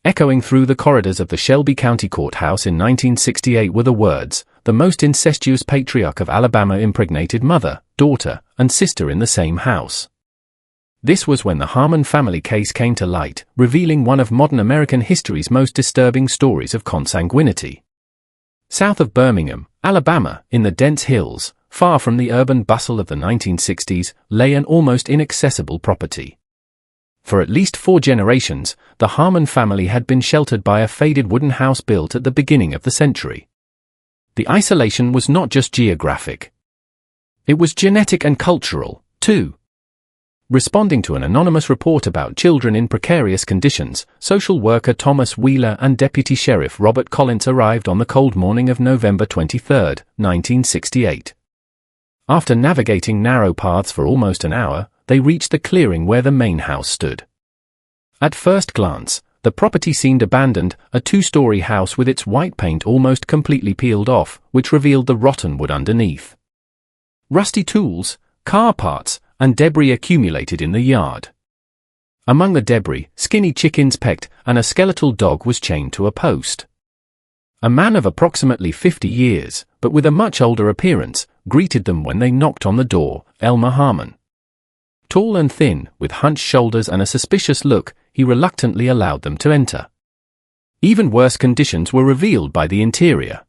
Echoing through the corridors of the Shelby County Courthouse in 1968 were the words, "The most incestuous patriarch of Alabama impregnated mother, daughter, and sister in the same house." This was when the Harmon family case came to light, revealing one of modern American history's most disturbing stories of consanguinity. South of Birmingham, Alabama, in the dense hills, far from the urban bustle of the 1960s, lay an almost inaccessible property. For at least 4 generations, the Harmon family had been sheltered by a faded wooden house built at the beginning of the century. The isolation was not just geographic. It was genetic and cultural, too. Responding to an anonymous report about children in precarious conditions, social worker Thomas Wheeler and Deputy Sheriff Robert Collins arrived on the cold morning of November 23, 1968. After navigating narrow paths for almost an hour, they reached the clearing where the main house stood. At first glance, the property seemed abandoned, a 2-story house with its white paint almost completely peeled off, which revealed the rotten wood underneath. Rusty tools, car parts, and debris accumulated in the yard. Among the debris, skinny chickens pecked, and a skeletal dog was chained to a post. A man of approximately 50 years, but with a much older appearance, greeted them when they knocked on the door, Elmer Harmon. Tall and thin, with hunched shoulders and a suspicious look, he reluctantly allowed them to enter. Even worse conditions were revealed by the interior.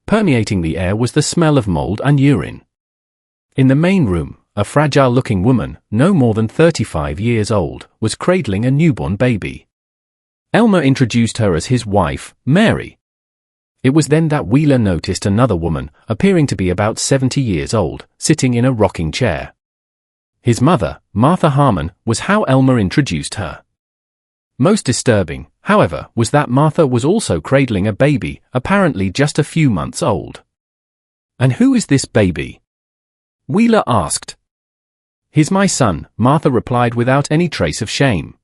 Permeating the air was the smell of mold and urine. In the main room, a fragile-looking woman, no more than 35 years old, was cradling a newborn baby. Elmer introduced her as his wife, Mary. It was then that Wheeler noticed another woman, appearing to be about 70 years old, sitting in a rocking chair. His mother, Martha Harmon, was how Elmer introduced her. Most disturbing, however, was that Martha was also cradling a baby, apparently just a few months old. "And who is this baby?" Wheeler asked. "He's my son," Martha replied without any trace of shame.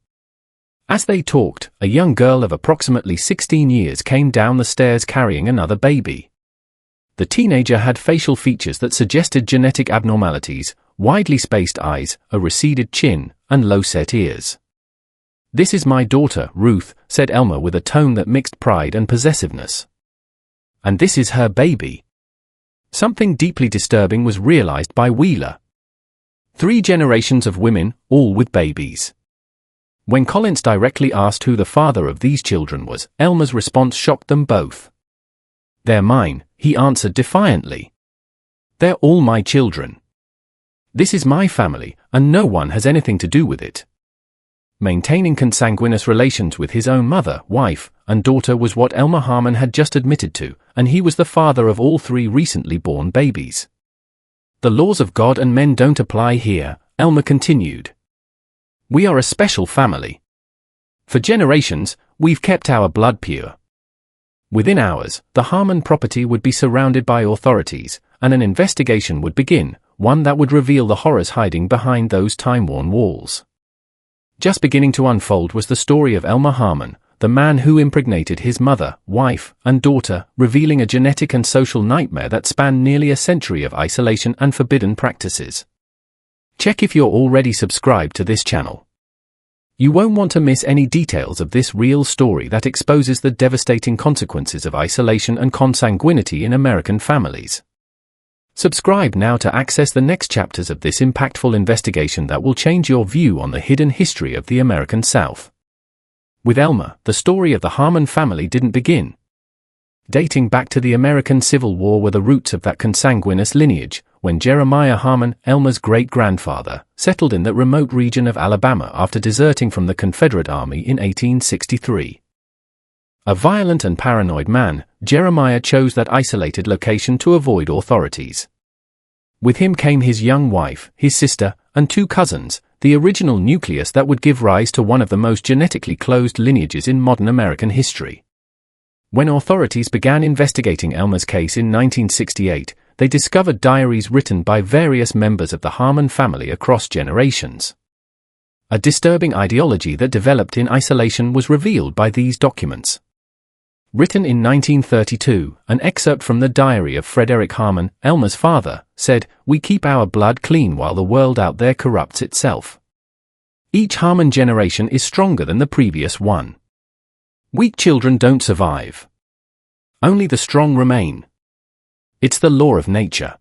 As they talked, a young girl of approximately 16 years came down the stairs carrying another baby. The teenager had facial features that suggested genetic abnormalities, widely spaced eyes, a receded chin, and low-set ears. "This is my daughter, Ruth," said Elmer with a tone that mixed pride and possessiveness. "And this is her baby." Something deeply disturbing was realized by Wheeler. 3 generations of women, all with babies. When Collins directly asked who the father of these children was, Elmer's response shocked them both. "They're mine," he answered defiantly. "They're all my children. This is my family, and no one has anything to do with it." Maintaining consanguineous relations with his own mother, wife, and daughter was what Elmer Harmon had just admitted to, and he was the father of all 3 recently born babies. "The laws of God and men don't apply here," Elmer continued. "We are a special family. For generations, we've kept our blood pure." Within hours, the Harmon property would be surrounded by authorities, and an investigation would begin, one that would reveal the horrors hiding behind those time-worn walls. Just beginning to unfold was the story of Elmer Harmon, the man who impregnated his mother, wife, and daughter, revealing a genetic and social nightmare that spanned nearly a century of isolation and forbidden practices. Check if you're already subscribed to this channel. You won't want to miss any details of this real story that exposes the devastating consequences of isolation and consanguinity in American families. Subscribe now to access the next chapters of this impactful investigation that will change your view on the hidden history of the American South. With Elmer, the story of the Harmon family didn't begin. Dating back to the American Civil War were the roots of that consanguineous lineage, when Jeremiah Harmon, Elmer's great-grandfather, settled in that remote region of Alabama after deserting from the Confederate Army in 1863. A violent and paranoid man, Jeremiah chose that isolated location to avoid authorities. With him came his young wife, his sister, and 2 cousins, the original nucleus that would give rise to one of the most genetically closed lineages in modern American history. When authorities began investigating Elmer's case in 1968, they discovered diaries written by various members of the Harmon family across generations. A disturbing ideology that developed in isolation was revealed by these documents. Written in 1932, an excerpt from the diary of Frederick Harmon, Elmer's father, said, "We keep our blood clean while the world out there corrupts itself. Each Harmon generation is stronger than the previous one. Weak children don't survive. Only the strong remain. It's the law of nature.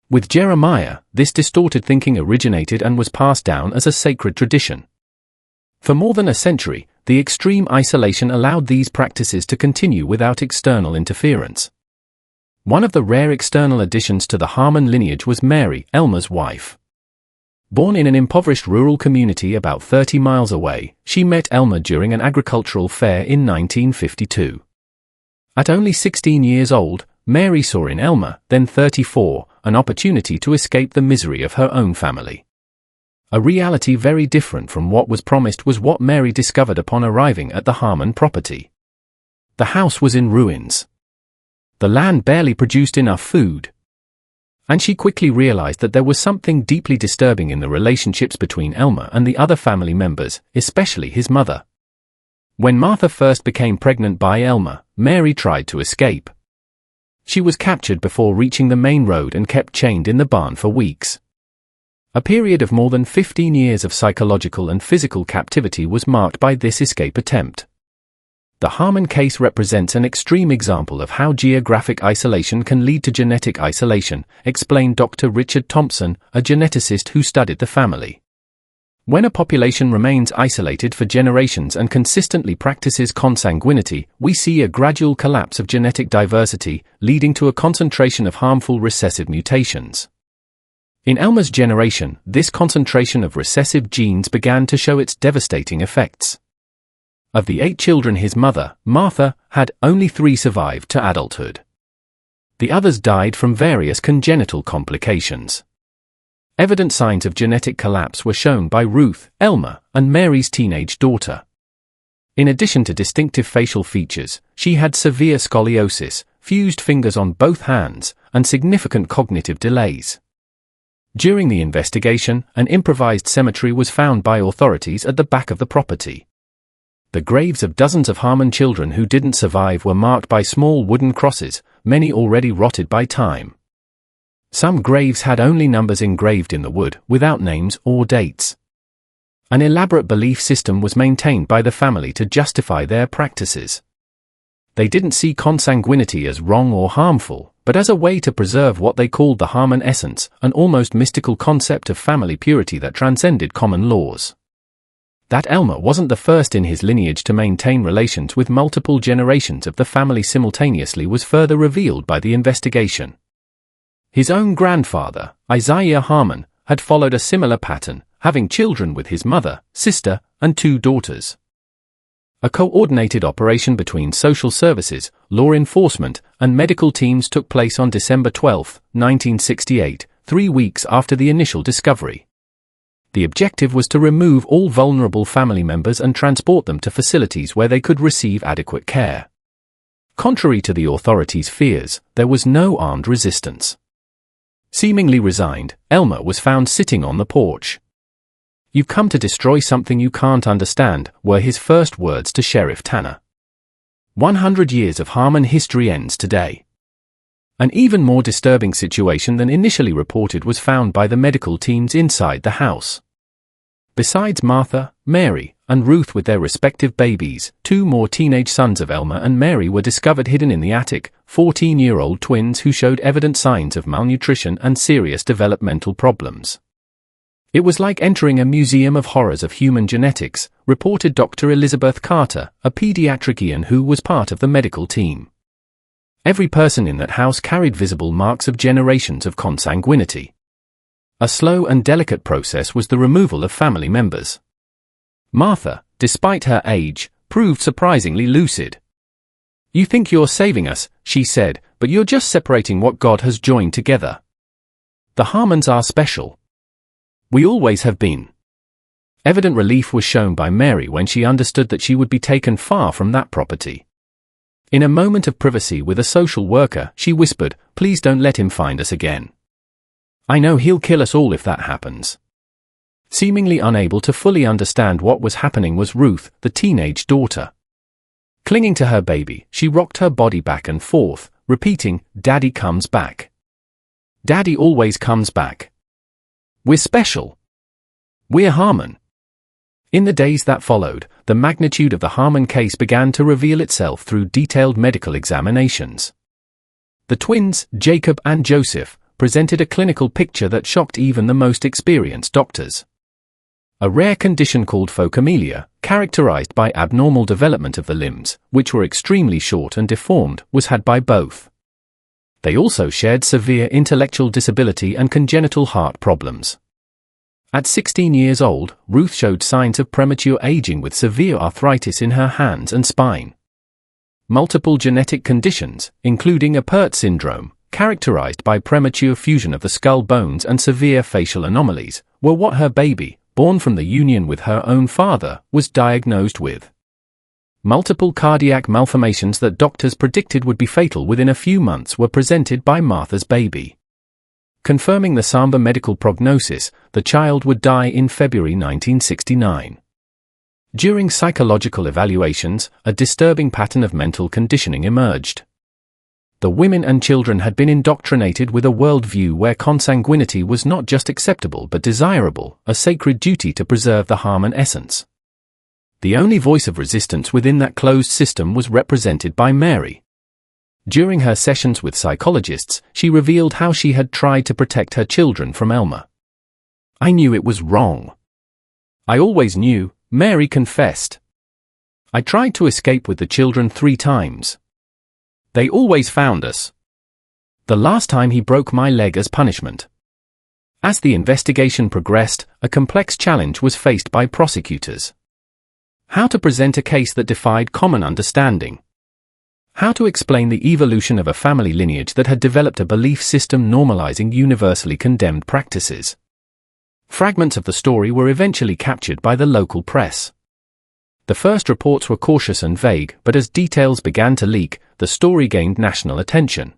With Jeremiah, this distorted thinking originated and was passed down as a sacred tradition. For more than a century, the extreme isolation allowed these practices to continue without external interference. One of the rare external additions to the Harmon lineage was Mary, Elmer's wife. Born in an impoverished rural community about 30 miles away, she met Elmer during an agricultural fair in 1952. At only 16 years old, Mary saw in Elmer, then 34, an opportunity to escape the misery of her own family. A reality very different from what was promised was what Mary discovered upon arriving at the Harmon property. The house was in ruins. The land barely produced enough food. And she quickly realized that there was something deeply disturbing in the relationships between Elmer and the other family members, especially his mother. When Martha first became pregnant by Elmer, Mary tried to escape. She was captured before reaching the main road and kept chained in the barn for weeks. A period of more than 15 years of psychological and physical captivity was marked by this escape attempt. The Harmon case represents an extreme example of how geographic isolation can lead to genetic isolation, explained Dr. Richard Thompson, a geneticist who studied the family. When a population remains isolated for generations and consistently practices consanguinity, we see a gradual collapse of genetic diversity, leading to a concentration of harmful recessive mutations. In Elmer's generation, this concentration of recessive genes began to show its devastating effects. Of the 8 children his mother, Martha, had, only 3 survived to adulthood. The others died from various congenital complications. Evident signs of genetic collapse were shown by Ruth, Elmer, and Mary's teenage daughter. In addition to distinctive facial features, she had severe scoliosis, fused fingers on both hands, and significant cognitive delays. During the investigation, an improvised cemetery was found by authorities at the back of the property. The graves of dozens of Harmon children who didn't survive were marked by small wooden crosses, many already rotted by time. Some graves had only numbers engraved in the wood, without names or dates. An elaborate belief system was maintained by the family to justify their practices. They didn't see consanguinity as wrong or harmful, but as a way to preserve what they called the Harmon essence, an almost mystical concept of family purity that transcended common laws. That Elmer wasn't the first in his lineage to maintain relations with multiple generations of the family simultaneously was further revealed by the investigation. His own grandfather, Isaiah Harmon, had followed a similar pattern, having children with his mother, sister, and 2 daughters. A coordinated operation between social services, law enforcement, and medical teams took place on December 12, 1968, 3 weeks after the initial discovery. The objective was to remove all vulnerable family members and transport them to facilities where they could receive adequate care. Contrary to the authorities' fears, there was no armed resistance. Seemingly resigned, Elmer was found sitting on the porch. "You've come to destroy something you can't understand," were his first words to Sheriff Tanner. 100 years of Harmon history ends today. An even more disturbing situation than initially reported was found by the medical teams inside the house. Besides Martha, Mary, and Ruth with their respective babies, 2 more teenage sons of Elmer and Mary were discovered hidden in the attic, 14-year-old twins who showed evident signs of malnutrition and serious developmental problems. It was like entering a museum of horrors of human genetics, reported Dr. Elizabeth Carter, a pediatrician who was part of the medical team. Every person in that house carried visible marks of generations of consanguinity. A slow and delicate process was the removal of family members. Martha, despite her age, proved surprisingly lucid. "You think you're saving us," she said, "but you're just separating what God has joined together. The Harmons are special. We always have been." Evident relief was shown by Mary when she understood that she would be taken far from that property. In a moment of privacy with a social worker, she whispered, "Please don't let him find us again. I know he'll kill us all if that happens." Seemingly unable to fully understand what was happening was Ruth, the teenage daughter. Clinging to her baby, she rocked her body back and forth, repeating, "Daddy comes back. Daddy always comes back. We're special. We're Harmon." In the days that followed, the magnitude of the Harmon case began to reveal itself through detailed medical examinations. The twins, Jacob and Joseph, presented a clinical picture that shocked even the most experienced doctors. A rare condition called phocomelia, characterized by abnormal development of the limbs, which were extremely short and deformed, was had by both. They also shared severe intellectual disability and congenital heart problems. At 16 years old, Ruth showed signs of premature aging with severe arthritis in her hands and spine. Multiple genetic conditions, including a Pert syndrome, characterized by premature fusion of the skull bones and severe facial anomalies, were what her baby, born from the union with her own father, was diagnosed with. Multiple cardiac malformations that doctors predicted would be fatal within a few months were presented by Martha's baby. Confirming the somber medical prognosis, the child would die in February 1969. During psychological evaluations, a disturbing pattern of mental conditioning emerged. The women and children had been indoctrinated with a worldview where consanguinity was not just acceptable but desirable, a sacred duty to preserve the Harmon essence. The only voice of resistance within that closed system was represented by Mary. During her sessions with psychologists, she revealed how she had tried to protect her children from Elmer. "I knew it was wrong. I always knew," Mary confessed. "I tried to escape with the children 3 times. They always found us. The last time he broke my leg as punishment." As the investigation progressed, a complex challenge was faced by prosecutors. How to present a case that defied common understanding. How to explain the evolution of a family lineage that had developed a belief system normalizing universally condemned practices. Fragments of the story were eventually captured by the local press. The first reports were cautious and vague, but as details began to leak, the story gained national attention.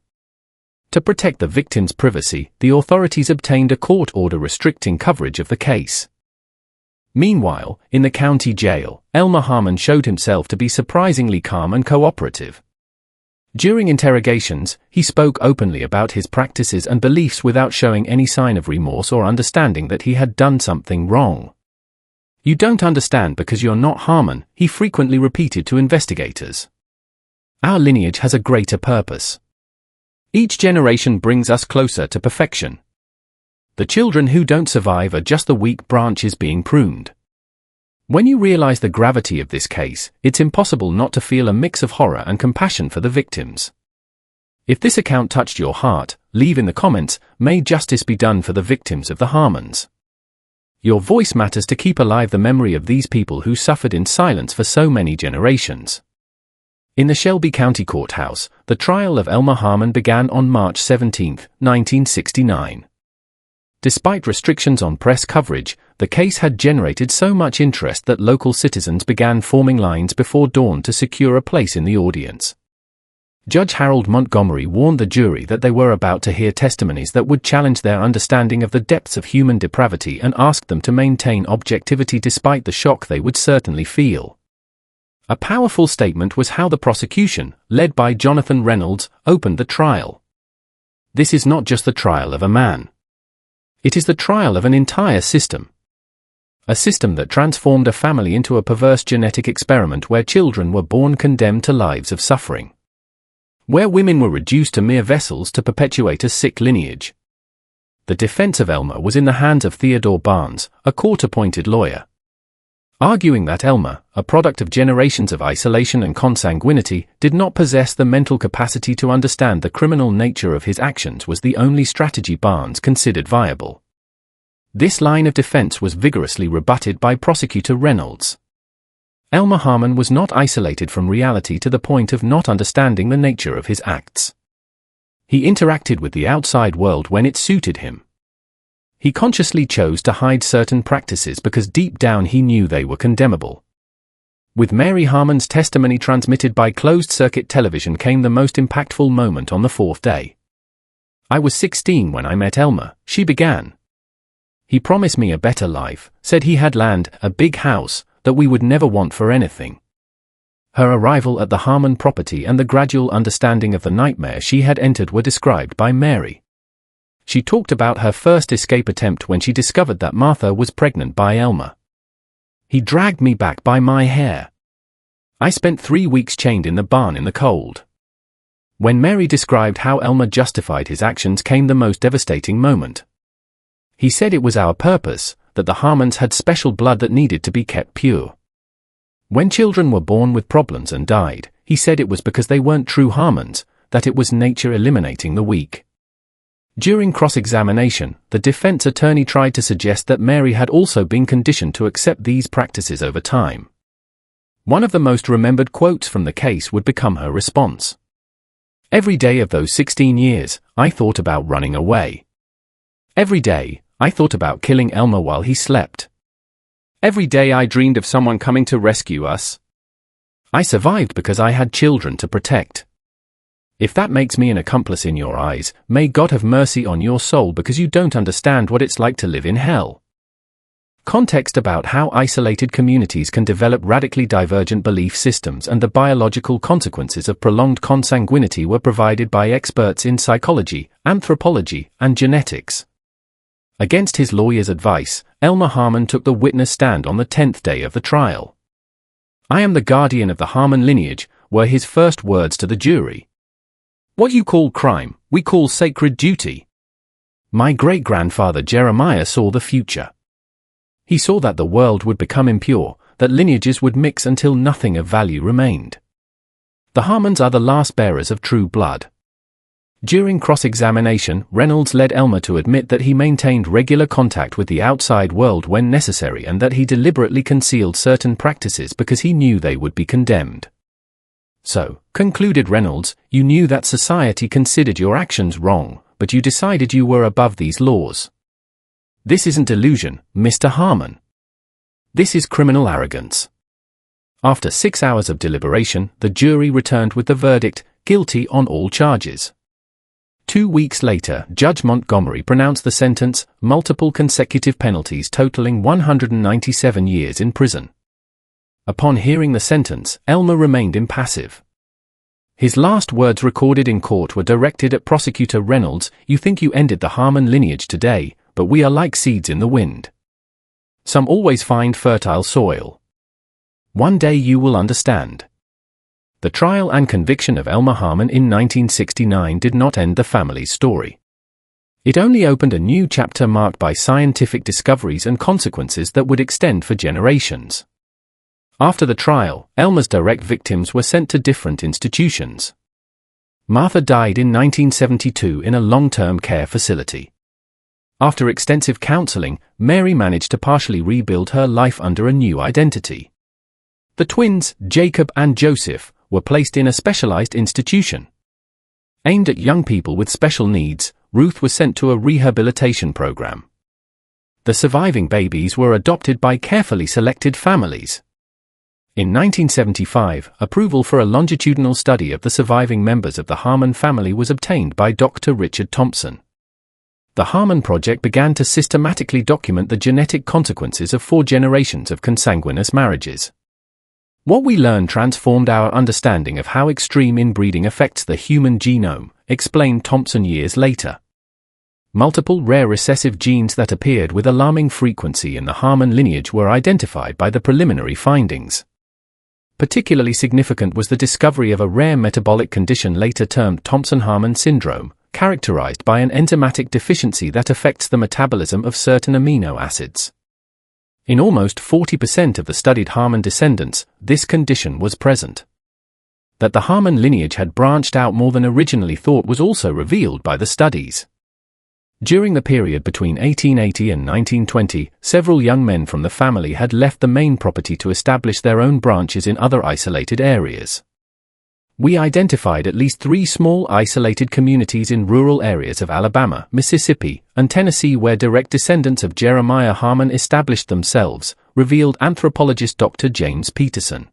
To protect the victim's privacy, the authorities obtained a court order restricting coverage of the case. Meanwhile, in the county jail, Elmer Harmon showed himself to be surprisingly calm and cooperative. During interrogations, he spoke openly about his practices and beliefs without showing any sign of remorse or understanding that he had done something wrong. "You don't understand because you're not Harmon," he frequently repeated to investigators. "Our lineage has a greater purpose. Each generation brings us closer to perfection. The children who don't survive are just the weak branches being pruned." When you realize the gravity of this case, it's impossible not to feel a mix of horror and compassion for the victims. If this account touched your heart, leave in the comments, "May justice be done for the victims of the Harmons." Your voice matters to keep alive the memory of these people who suffered in silence for so many generations. In the Shelby County Courthouse, the trial of Elmer Harmon began on March 17, 1969. Despite restrictions on press coverage, the case had generated so much interest that local citizens began forming lines before dawn to secure a place in the audience. Judge Harold Montgomery warned the jury that they were about to hear testimonies that would challenge their understanding of the depths of human depravity and asked them to maintain objectivity despite the shock they would certainly feel. A powerful statement was how the prosecution, led by Jonathan Reynolds, opened the trial. "This is not just the trial of a man. It is the trial of an entire system. A system that transformed a family into a perverse genetic experiment where children were born condemned to lives of suffering. Where women were reduced to mere vessels to perpetuate a sick lineage." The defense of Elmer was in the hands of Theodore Barnes, a court-appointed lawyer. Arguing that Elmer, a product of generations of isolation and consanguinity, did not possess the mental capacity to understand the criminal nature of his actions was the only strategy Barnes considered viable. This line of defense was vigorously rebutted by prosecutor Reynolds. Elmer Harmon was not isolated from reality to the point of not understanding the nature of his acts. He interacted with the outside world when it suited him. He consciously chose to hide certain practices because deep down he knew they were condemnable. With Mary Harmon's testimony transmitted by closed-circuit television came the most impactful moment on the 4th day. "I was 16 when I met Elmer," she began. "He promised me a better life, said he had land, a big house, that we would never want for anything." Her arrival at the Harmon property and the gradual understanding of the nightmare she had entered were described by Mary. She talked about her first escape attempt when she discovered that Martha was pregnant by Elmer. He dragged me back by my hair. I spent 3 weeks chained in the barn in the cold. When Mary described how Elmer justified his actions came the most devastating moment. He said it was our purpose, that the Harmons had special blood that needed to be kept pure. When children were born with problems and died, he said it was because they weren't true Harmons, that it was nature eliminating the weak. During cross-examination, the defense attorney tried to suggest that Mary had also been conditioned to accept these practices over time. One of the most remembered quotes from the case would become her response. Every day of those 16 years, I thought about running away. Every day, I thought about killing Elmer while he slept. Every day I dreamed of someone coming to rescue us. I survived because I had children to protect. If that makes me an accomplice in your eyes, may God have mercy on your soul because you don't understand what it's like to live in hell. Context about how isolated communities can develop radically divergent belief systems and the biological consequences of prolonged consanguinity were provided by experts in psychology, anthropology, and genetics. Against his lawyer's advice, Elmer Harmon took the witness stand on the 10th day of the trial. "I am the guardian of the Harmon lineage," were his first words to the jury. "What you call crime, we call sacred duty. My great-grandfather Jeremiah saw the future. He saw that the world would become impure, that lineages would mix until nothing of value remained. The Harmons are the last bearers of true blood." During cross-examination, Reynolds led Elmer to admit that he maintained regular contact with the outside world when necessary and that he deliberately concealed certain practices because he knew they would be condemned. "So," concluded Reynolds, "you knew that society considered your actions wrong, but you decided you were above these laws. This isn't delusion, Mr. Harmon. This is criminal arrogance." After 6 hours of deliberation, the jury returned with the verdict, guilty on all charges. 2 weeks later, Judge Montgomery pronounced the sentence, multiple consecutive penalties totaling 197 years in prison. Upon hearing the sentence, Elmer remained impassive. His last words recorded in court were directed at Prosecutor Reynolds, "You think you ended the Harmon lineage today, but we are like seeds in the wind. Some always find fertile soil. One day you will understand." The trial and conviction of Elmer Harmon in 1969 did not end the family's story. It only opened a new chapter marked by scientific discoveries and consequences that would extend for generations. After the trial, Elmer's direct victims were sent to different institutions. Martha died in 1972 in a long-term care facility. After extensive counseling, Mary managed to partially rebuild her life under a new identity. The twins, Jacob and Joseph, were placed in a specialized institution. Aimed at young people with special needs, Ruth was sent to a rehabilitation program. The surviving babies were adopted by carefully selected families. In 1975, approval for a longitudinal study of the surviving members of the Harmon family was obtained by Dr. Richard Thompson. The Harmon Project began to systematically document the genetic consequences of 4 generations of consanguineous marriages. What we learned transformed our understanding of how extreme inbreeding affects the human genome, explained Thompson years later. Multiple rare recessive genes that appeared with alarming frequency in the Harmon lineage were identified by the preliminary findings. Particularly significant was the discovery of a rare metabolic condition later termed Thompson-Harmon syndrome, characterized by an enzymatic deficiency that affects the metabolism of certain amino acids. In almost 40% of the studied Harmon descendants, this condition was present. That the Harmon lineage had branched out more than originally thought was also revealed by the studies. During the period between 1880 and 1920, several young men from the family had left the main property to establish their own branches in other isolated areas. We identified at least 3 small isolated communities in rural areas of Alabama, Mississippi, and Tennessee where direct descendants of Jeremiah Harmon established themselves, revealed anthropologist Dr. James Peterson.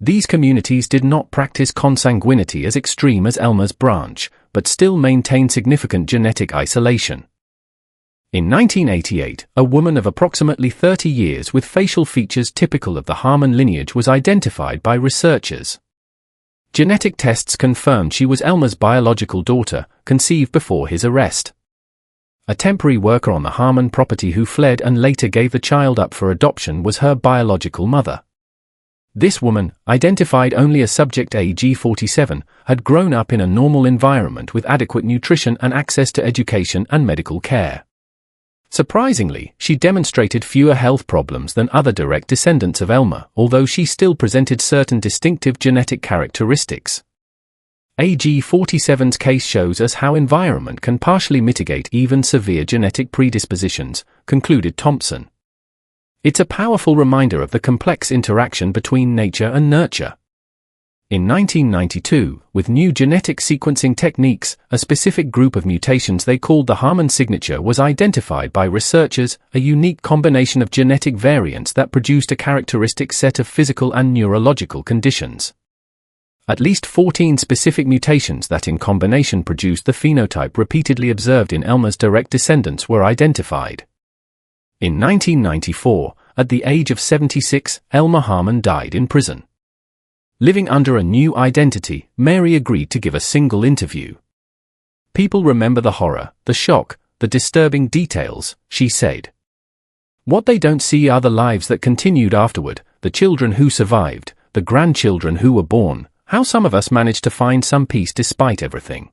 These communities did not practice consanguinity as extreme as Elmer's branch, but still maintained significant genetic isolation. In 1988, a woman of approximately 30 years with facial features typical of the Harmon lineage was identified by researchers. Genetic tests confirmed she was Elmer's biological daughter, conceived before his arrest. A temporary worker on the Harmon property who fled and later gave the child up for adoption was her biological mother. This woman, identified only as subject age 47, had grown up in a normal environment with adequate nutrition and access to education and medical care. Surprisingly, she demonstrated fewer health problems than other direct descendants of Elmer, although she still presented certain distinctive genetic characteristics. AG47's case shows us how environment can partially mitigate even severe genetic predispositions, concluded Thompson. It's a powerful reminder of the complex interaction between nature and nurture. In 1992, with new genetic sequencing techniques, a specific group of mutations they called the Harmon signature was identified by researchers, a unique combination of genetic variants that produced a characteristic set of physical and neurological conditions. At least 14 specific mutations that in combination produced the phenotype repeatedly observed in Elmer's direct descendants were identified. In 1994, at the age of 76, Elmer Harmon died in prison. Living under a new identity, Mary agreed to give a single interview. "People remember the horror, the shock, the disturbing details," she said. "What they don't see are the lives that continued afterward, the children who survived, the grandchildren who were born, how some of us managed to find some peace despite everything."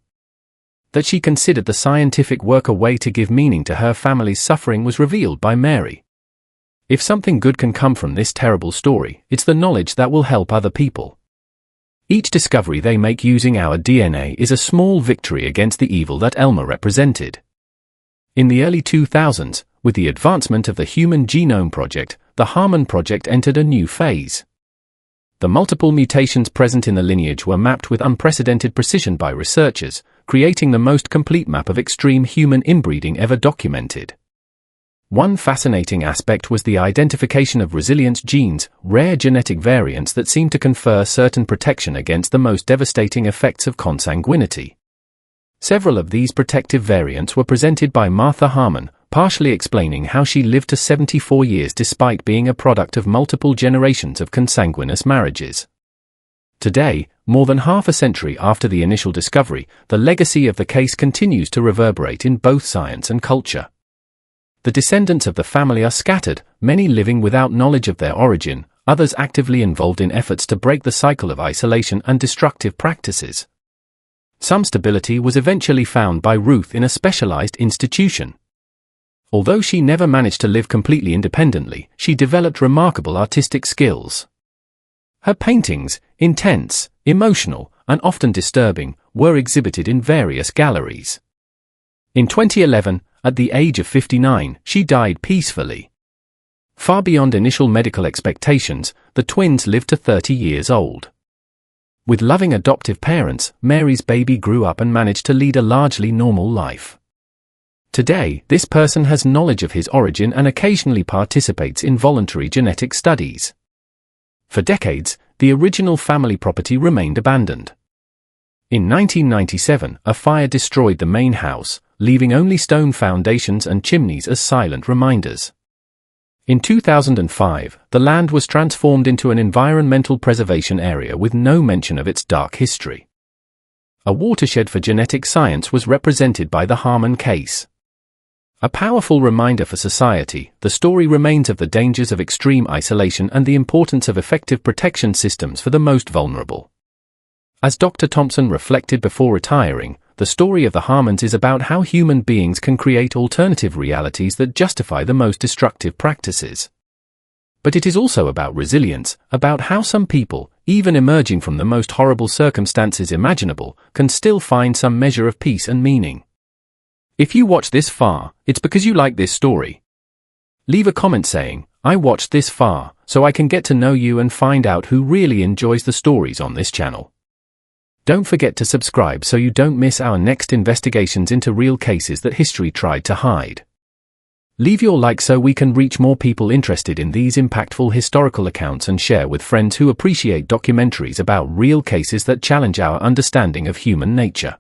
That she considered the scientific work a way to give meaning to her family's suffering was revealed by Mary. "If something good can come from this terrible story, it's the knowledge that will help other people. Each discovery they make using our DNA is a small victory against the evil that Elmer represented." In the early 2000s, with the advancement of the Human Genome Project, the Harmon Project entered a new phase. The multiple mutations present in the lineage were mapped with unprecedented precision by researchers, creating the most complete map of extreme human inbreeding ever documented. One fascinating aspect was the identification of resilience genes, rare genetic variants that seem to confer certain protection against the most devastating effects of consanguinity. Several of these protective variants were presented by Martha Harmon, partially explaining how she lived to 74 years despite being a product of multiple generations of consanguineous marriages. Today, more than half a century after the initial discovery, the legacy of the case continues to reverberate in both science and culture. The descendants of the family are scattered, many living without knowledge of their origin, others actively involved in efforts to break the cycle of isolation and destructive practices. Some stability was eventually found by Ruth in a specialized institution. Although she never managed to live completely independently, she developed remarkable artistic skills. Her paintings, intense, emotional, and often disturbing, were exhibited in various galleries. In 2011, at the age of 59, she died peacefully. Far beyond initial medical expectations, the twins lived to 30 years old. With loving adoptive parents, Mary's baby grew up and managed to lead a largely normal life. Today, this person has knowledge of his origin and occasionally participates in voluntary genetic studies. For decades, the original family property remained abandoned. In 1997, a fire destroyed the main house, leaving only stone foundations and chimneys as silent reminders. In 2005, the land was transformed into an environmental preservation area with no mention of its dark history. A watershed for genetic science was represented by the Harmon case. A powerful reminder for society, the story remains of the dangers of extreme isolation and the importance of effective protection systems for the most vulnerable. As Dr. Thompson reflected before retiring, the story of the Harmons is about how human beings can create alternative realities that justify the most destructive practices. But it is also about resilience, about how some people, even emerging from the most horrible circumstances imaginable, can still find some measure of peace and meaning. If you watch this far, it's because you like this story. Leave a comment saying, "I watched this far, so I can get to know you and find out who really enjoys the stories on this channel." Don't forget to subscribe so you don't miss our next investigations into real cases that history tried to hide. Leave your like so we can reach more people interested in these impactful historical accounts and share with friends who appreciate documentaries about real cases that challenge our understanding of human nature.